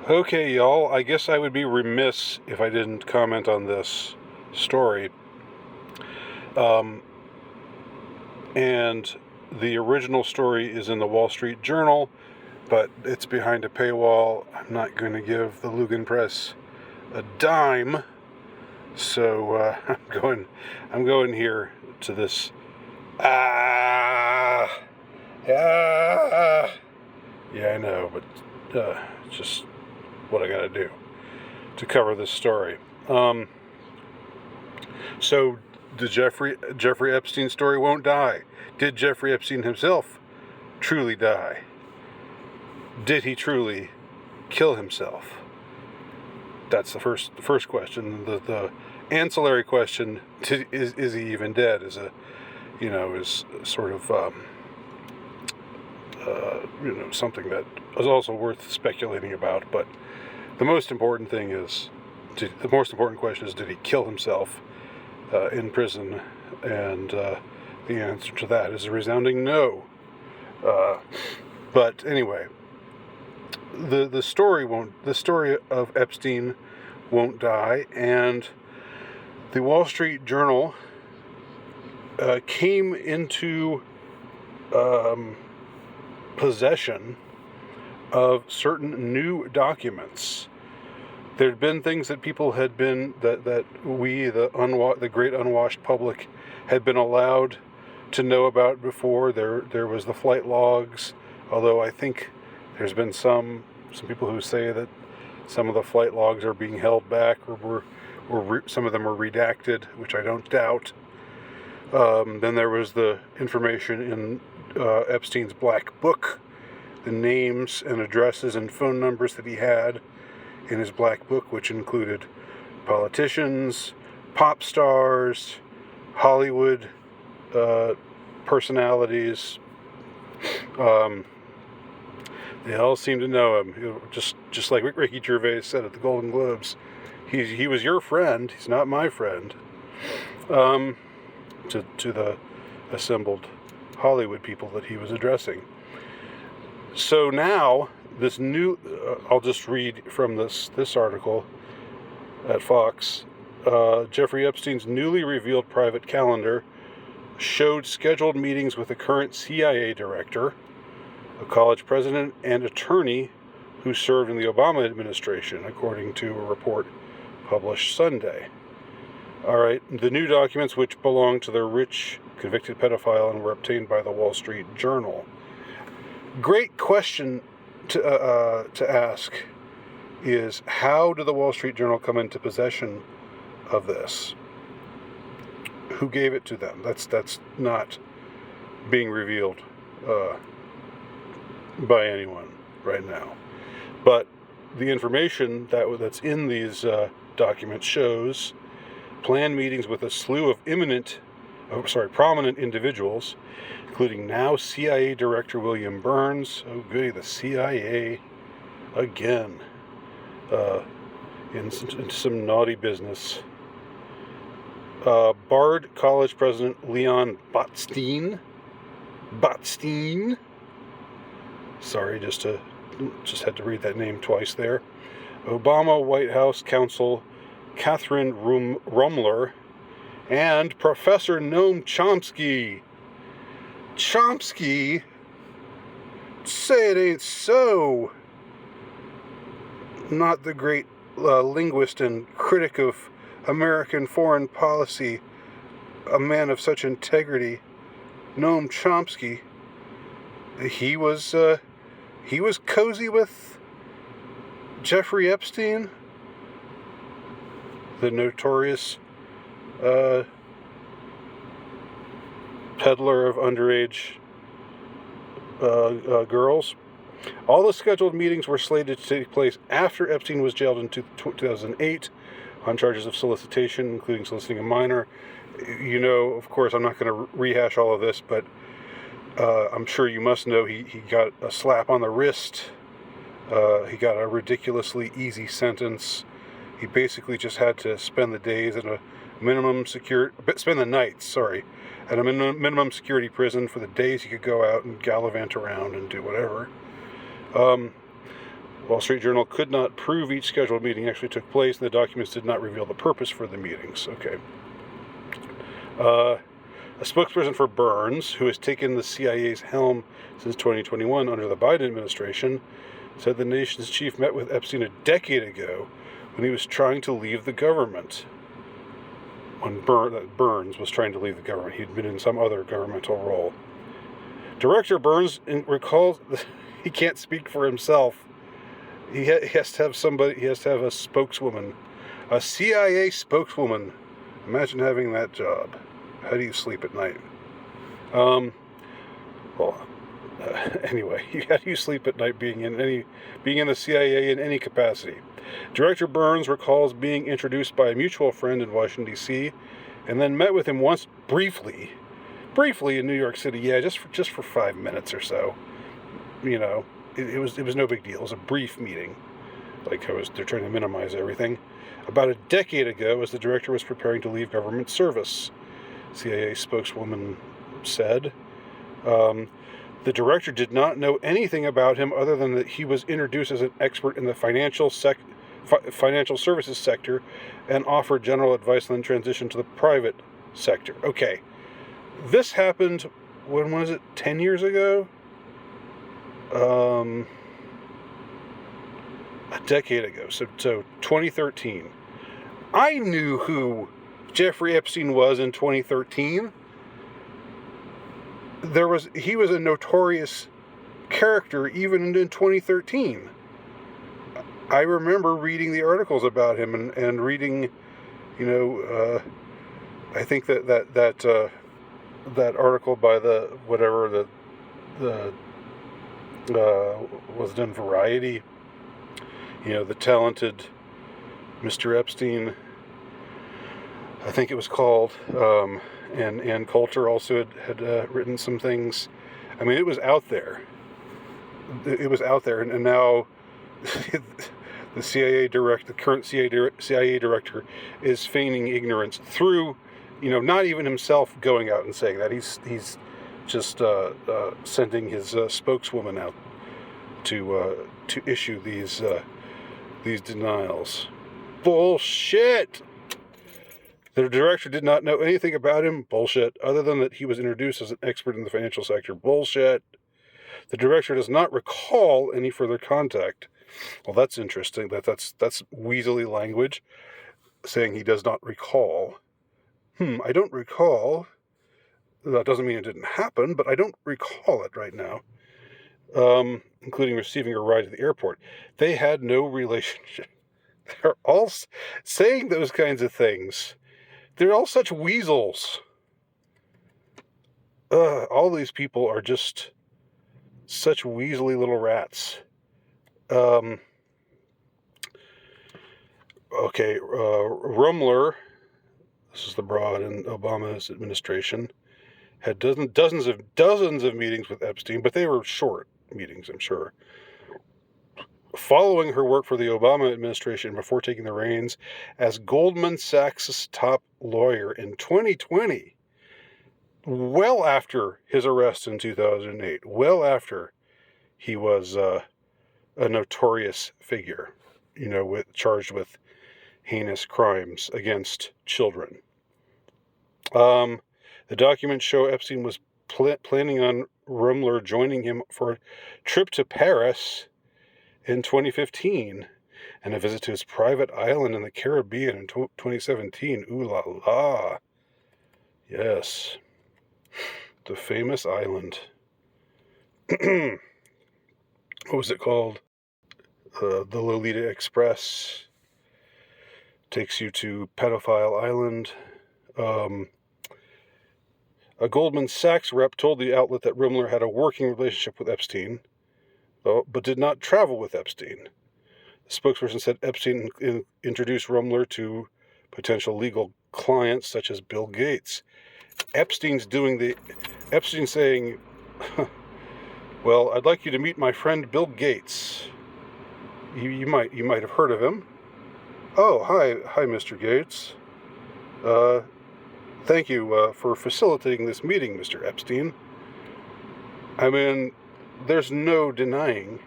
Okay, y'all, I guess I would be remiss if I didn't comment on this story. Um, and the original story is in the Wall Street Journal, but it's behind a paywall. I'm not going to give the Lugan Press a dime, so I'm going here to this. Ah, ah. Yeah, I know, but just what I got to do to cover this story. So the Jeffrey Epstein story won't die. Did Jeffrey Epstein himself truly die? Did he truly kill himself? That's the first question. The ancillary question: is he even dead? Is sort of something that is also worth speculating about. But the most important thing is, the most important question is, did he kill himself in prison? And the answer to that is a resounding no. But anyway, the story of Epstein won't die, and the Wall Street Journal came into possession of certain new documents. There'd been things that people had been that we the great unwashed public had been allowed to know about before. There was the flight logs, although I think there's been some people who say that some of the flight logs are being held back, or some of them are redacted, which I don't doubt. Then there was the information in Epstein's black book, the names and addresses and phone numbers that he had in his black book, which included politicians, pop stars, Hollywood personalities. They all seem to know him. Just like Ricky Gervais said at the Golden Globes, he was your friend. He's not my friend. To the assembled Hollywood people that he was addressing. So now this new, I'll just read from this article at Fox. Jeffrey Epstein's newly revealed private calendar showed scheduled meetings with the current CIA director, a college president, and attorney who served in the Obama administration, according to a report published Sunday. All right, the new documents, which belong to the rich convicted pedophile and were obtained by the Wall Street Journal. Great question to ask is, how did the Wall Street Journal come into possession of this? Who gave it to them? That's not being revealed by anyone right now. But the information that's in these documents shows planned meetings with a slew of prominent individuals, including now CIA Director William Burns. Oh, goody, the CIA again, into some naughty business. Bard College President Leon Botstein. Sorry, just had to read that name twice there. Obama White House counsel Catherine Rumler, and Professor Noam Chomsky. Chomsky? Say it ain't so. Not the great linguist and critic of American foreign policy, a man of such integrity, Noam Chomsky. He was cozy with Jeffrey Epstein, the notorious peddler of underage girls. All the scheduled meetings were slated to take place after Epstein was jailed in 2008 on charges of solicitation, including soliciting a minor. You know, of course, I'm not going to rehash all of this, but I'm sure you must know he got a slap on the wrist. He got a ridiculously easy sentence. He basically just had to spend the days at a spend the nights, at a minimum security prison. For the days he could go out and gallivant around and do whatever. Wall Street Journal could not prove each scheduled meeting actually took place, and the documents did not reveal the purpose for the meetings. Okay. A spokesperson for Burns, who has taken the CIA's helm since 2021 under the Biden administration, said the nation's chief met with Epstein a decade ago when he was trying to leave the government. When Burns was trying to leave the government, he'd been in some other governmental role. Director Burns recalls he can't speak for himself. He has to have somebody. He has to have a spokeswoman, a CIA spokeswoman. Imagine having that job. How do you sleep at night? Anyway, how do you sleep at night being in the CIA in any capacity? Director Burns recalls being introduced by a mutual friend in Washington, D.C., and then met with him once briefly in New York City. Yeah, just for 5 minutes or so. You know, it was no big deal. It was a brief meeting. They're trying to minimize everything. About a decade ago, as the director was preparing to leave government service, CIA spokeswoman said. The director did not know anything about him other than that he was introduced as an expert in the financial services sector and offered general advice and then transitioned to the private sector. Okay. This happened, when was it, 10 years ago? A decade ago, so 2013. I knew who Jeffrey Epstein was in 2013. He was a notorious character even in 2013. I remember reading the articles about him and reading, I think that article by was it in Variety? The talented Mr. Epstein, I think it was called, and Coulter also had written some things. I mean, it was out there. And now the current CIA director is feigning ignorance through, not even himself going out and saying that. He's just sending his spokeswoman out to issue these denials. Bullshit! The director did not know anything about him. Bullshit. Other than that he was introduced as an expert in the financial sector. Bullshit. The director does not recall any further contact. Well, that's interesting. That's weaselly language, saying he does not recall. I don't recall. That doesn't mean it didn't happen, but I don't recall it right now. Including receiving a ride to the airport. They had no relationship. They're all saying those kinds of things. They're all such weasels. All these people are just such weaselly little rats. Rumler, this is the broad in Obama's administration, had dozens of meetings with Epstein, but they were short meetings, I'm sure. Following her work for the Obama administration before taking the reins as Goldman Sachs' top lawyer in 2020, well after his arrest in 2008, well after he was a notorious figure, charged with heinous crimes against children. The documents show Epstein was planning on Rumler joining him for a trip to Paris in 2015 and a visit to his private island in the Caribbean in 2017. Ooh la la. Yes. The famous island. What was it called? The Lolita Express takes you to Pedophile Island. A Goldman Sachs rep told the outlet that Rumler had a working relationship with Epstein, but did not travel with Epstein. The spokesperson said Epstein introduced Rumler to potential legal clients such as Bill Gates. Epstein's saying, well, I'd like you to meet my friend Bill Gates. You might have heard of him. Oh, hi, Mr. Gates. Thank you for facilitating this meeting, Mr. Epstein. I mean, there's no denying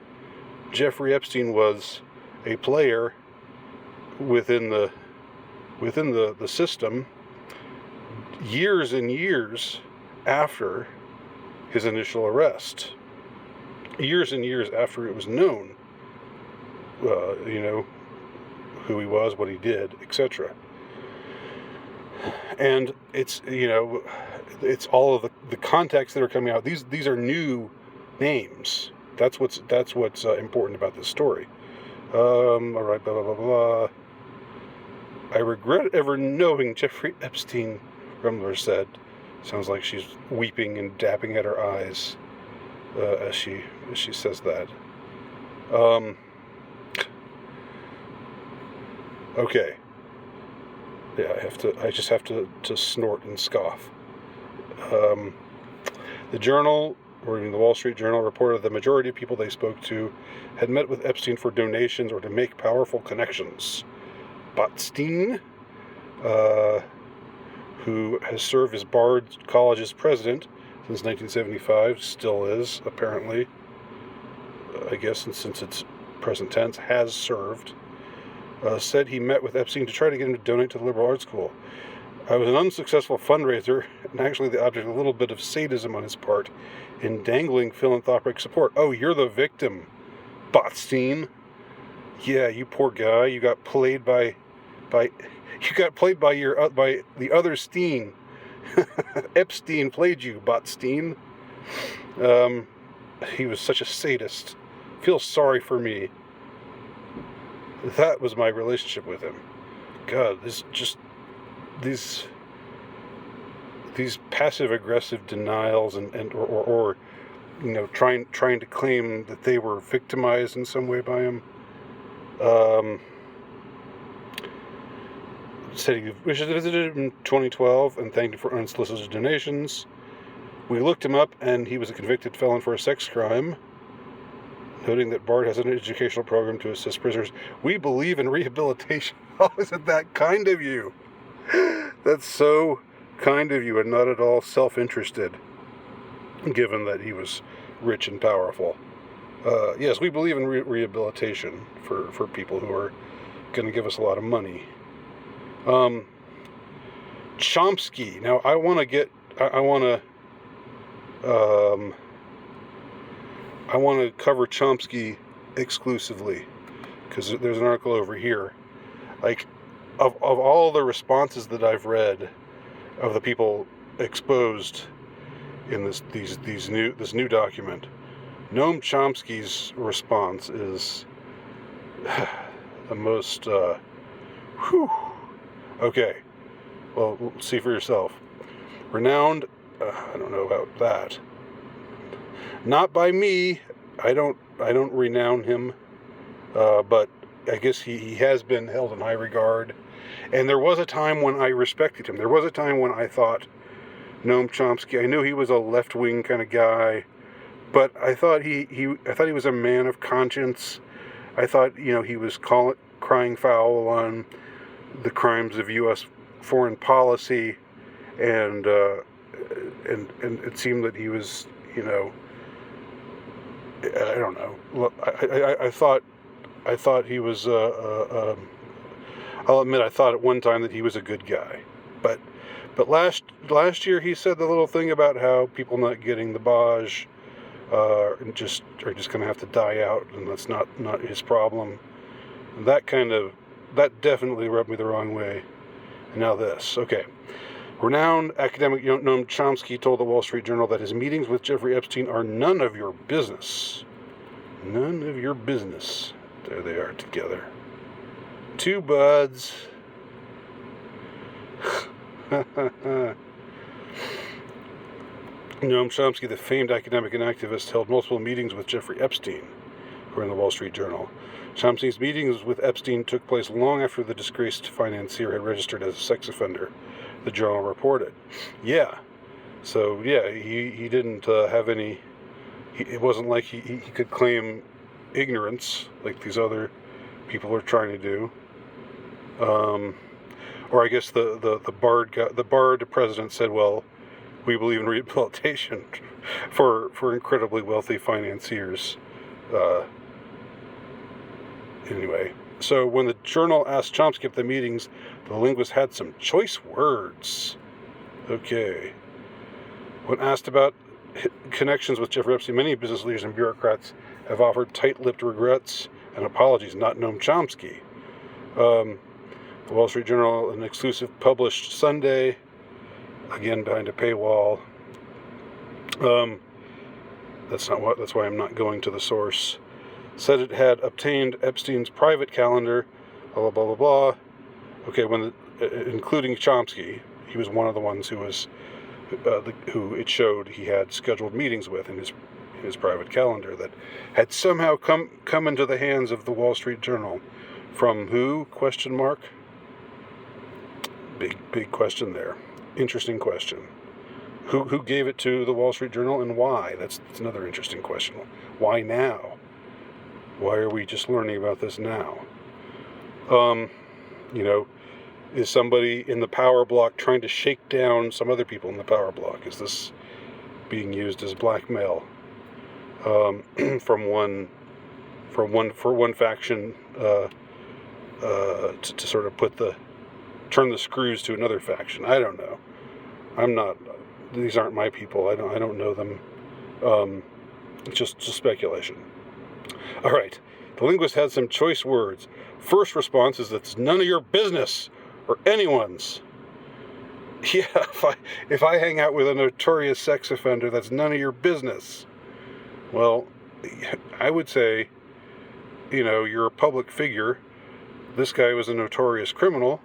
Jeffrey Epstein was a player within the system years and years after his initial arrest. Years and years after it was known, who he was, what he did, etc. And it's all of the contacts that are coming out. These are new names. That's what's important about this story. All right, blah, blah, blah, blah. I regret ever knowing Jeffrey Epstein, Rumler said. Sounds like she's weeping and dabbing at her eyes as she says that. Okay. Yeah, I just have to snort and scoff. The Journal, or the Wall Street Journal, reported the majority of people they spoke to had met with Epstein for donations or to make powerful connections. Botstein, who has served as Bard College's president since 1975, still is, apparently, I guess, and since it's present tense, has served, said he met with Epstein to try to get him to donate to the liberal arts school. I was an unsuccessful fundraiser, and actually the object of a little bit of sadism on his part in dangling philanthropic support. Oh, you're the victim, Botstein. Yeah, you poor guy. You got played by the other Steen. Epstein played you, Botstein. He was such a sadist. Feel sorry for me. That was my relationship with him. God, these passive aggressive denials or trying to claim that they were victimized in some way by him. Said he visited in 2012 and thanked him for unsolicited donations. We looked him up, and he was a convicted felon for a sex crime, noting that Bard has an educational program to assist prisoners. We believe in rehabilitation. Oh, isn't that kind of you? That's so kind of you and not at all self-interested, given that he was rich and powerful. Yes, we believe in rehabilitation for people who are going to give us a lot of money. Chomsky. Now, I want to cover Chomsky exclusively, because there's an article over here. Like, of all the responses that I've read of the people exposed in this new document, Noam Chomsky's response is the most okay. Well, see for yourself. Renowned, I don't know about that. Not by me. I don't renown him, but I guess he has been held in high regard. And there was a time when I respected him. There was a time when I thought Noam Chomsky, I knew he was a left-wing kind of guy, but I thought he was a man of conscience. I thought, he was crying foul on the crimes of U.S. foreign policy, and it seemed that he was, I don't know. I thought he was. I'll admit, I thought at one time that he was a good guy, but last year he said the little thing about how people not getting the Baj are just going to have to die out, and that's not his problem. And that definitely rubbed me the wrong way. And now this, okay. Renowned academic Noam Chomsky told the Wall Street Journal that his meetings with Jeffrey Epstein are none of your business. None of your business. There they are together. Two buds. Noam Chomsky, the famed academic and activist, held multiple meetings with Jeffrey Epstein, according to the Wall Street Journal. Chomsky's meetings with Epstein took place long after the disgraced financier had registered as a sex offender, the Journal reported. Yeah. So, yeah, he didn't have any... it wasn't like he could claim ignorance like these other people are trying to do. Or I guess the Bard president said, well, we believe in rehabilitation for incredibly wealthy financiers. Anyway, so when the journal asked Chomsky at the meetings, the linguist had some choice words. Okay. When asked about connections with Jeffrey Epstein, many business leaders and bureaucrats have offered tight-lipped regrets and apologies, not Noam Chomsky. The Wall Street Journal, an exclusive published Sunday, again behind a paywall. That's why I'm not going to the source. Said it had obtained Epstein's private calendar, blah, blah, blah, blah, blah. Okay, including Chomsky, he was one of the ones who was, who it showed he had scheduled meetings with in his private calendar that had somehow come into the hands of the Wall Street Journal. From who? Question mark. Big question there. Interesting question. Who gave it to the Wall Street Journal and why? That's another interesting question. Why now? Why are we just learning about this now? Is somebody in the power block trying to shake down some other people in the power block? Is this being used as blackmail from one faction to sort of turn the screws to another faction? I don't know. These aren't my people. I don't know them. It's just speculation. All right. The linguist had some choice words. First response is that it's none of your business or anyone's. Yeah, if I hang out with a notorious sex offender, that's none of your business. Well, I would say, you're a public figure. This guy was a notorious criminal.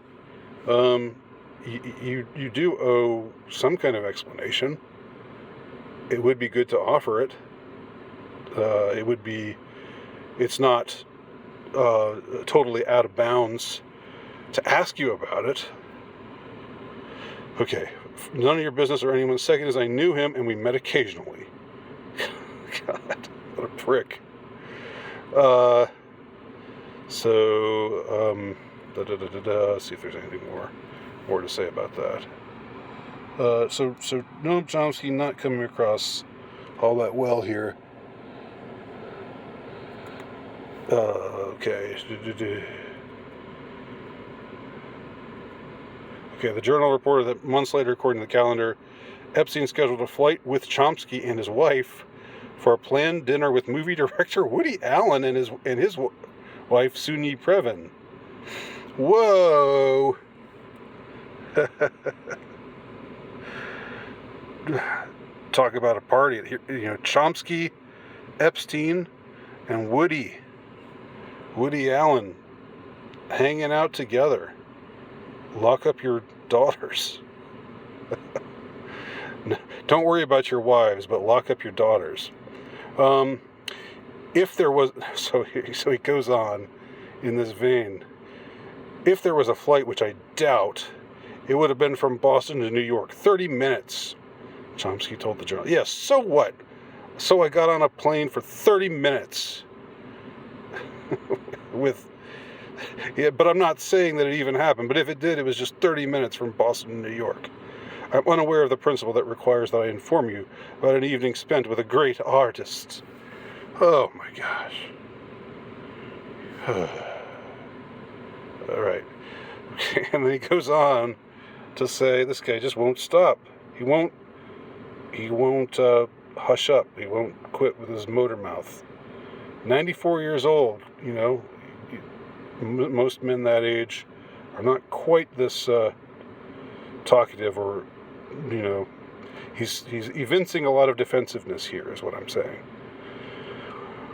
You do owe some kind of explanation. It would be good to offer it. It's not totally out of bounds to ask you about it. Okay, none of your business or anyone's. Second is I knew him and we met occasionally. God, what a prick. See if there's anything more to say about that. So Noam Chomsky not coming across all that well here. Okay. Okay, the Journal reported that months later, according to the calendar, Epstein scheduled a flight with Chomsky and his wife for a planned dinner with movie director Woody Allen and his wife Suni Previn. Whoa! Talk about a party. Chomsky, Epstein, and Woody Allen hanging out together. Lock up your daughters. Don't worry about your wives, but lock up your daughters. If there was, so he goes on in this vein. If there was a flight, which I doubt, it would have been from Boston to New York. 30 minutes, Chomsky told the Journal. Yes, so what? So I got on a plane for 30 minutes. But I'm not saying that it even happened. But if it did, it was just 30 minutes from Boston to New York. I'm unaware of the principle that requires that I inform you about an evening spent with a great artist. Oh my gosh. All right. And then he goes on to say this guy just won't stop. He won't hush up. He won't quit with his motor mouth. 94 years old, most men that age are not quite this talkative, or he's evincing a lot of defensiveness here, is what I'm saying.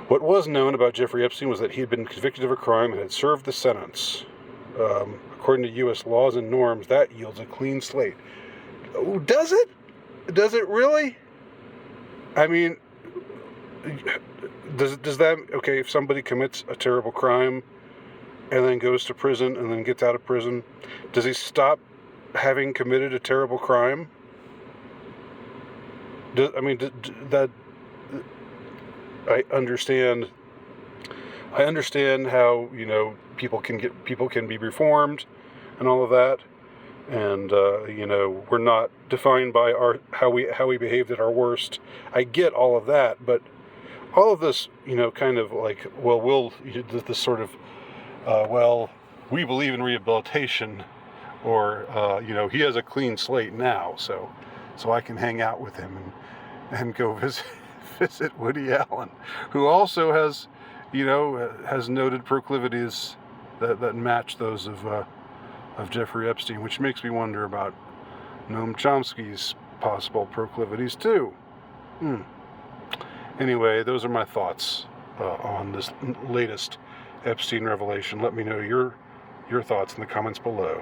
What was known about Jeffrey Epstein was that he had been convicted of a crime and had served the sentence. According to U.S. laws and norms, that yields a clean slate. Oh, does it? Does it really? I mean, does that, okay, if somebody commits a terrible crime and then goes to prison and then gets out of prison, does he stop having committed a terrible crime? That I understand how people can be reformed and all of that, and we're not defined by how we behaved at our worst. I get all of that, but all of this kind of like, well, this sort of well, we believe in rehabilitation, or he has a clean slate now, so I can hang out with him and go visit Woody Allen, who also has noted proclivities that match those of Jeffrey Epstein, which makes me wonder about Noam Chomsky's possible proclivities too. Anyway, those are my thoughts on this latest Epstein revelation. Let me know your thoughts in the comments below.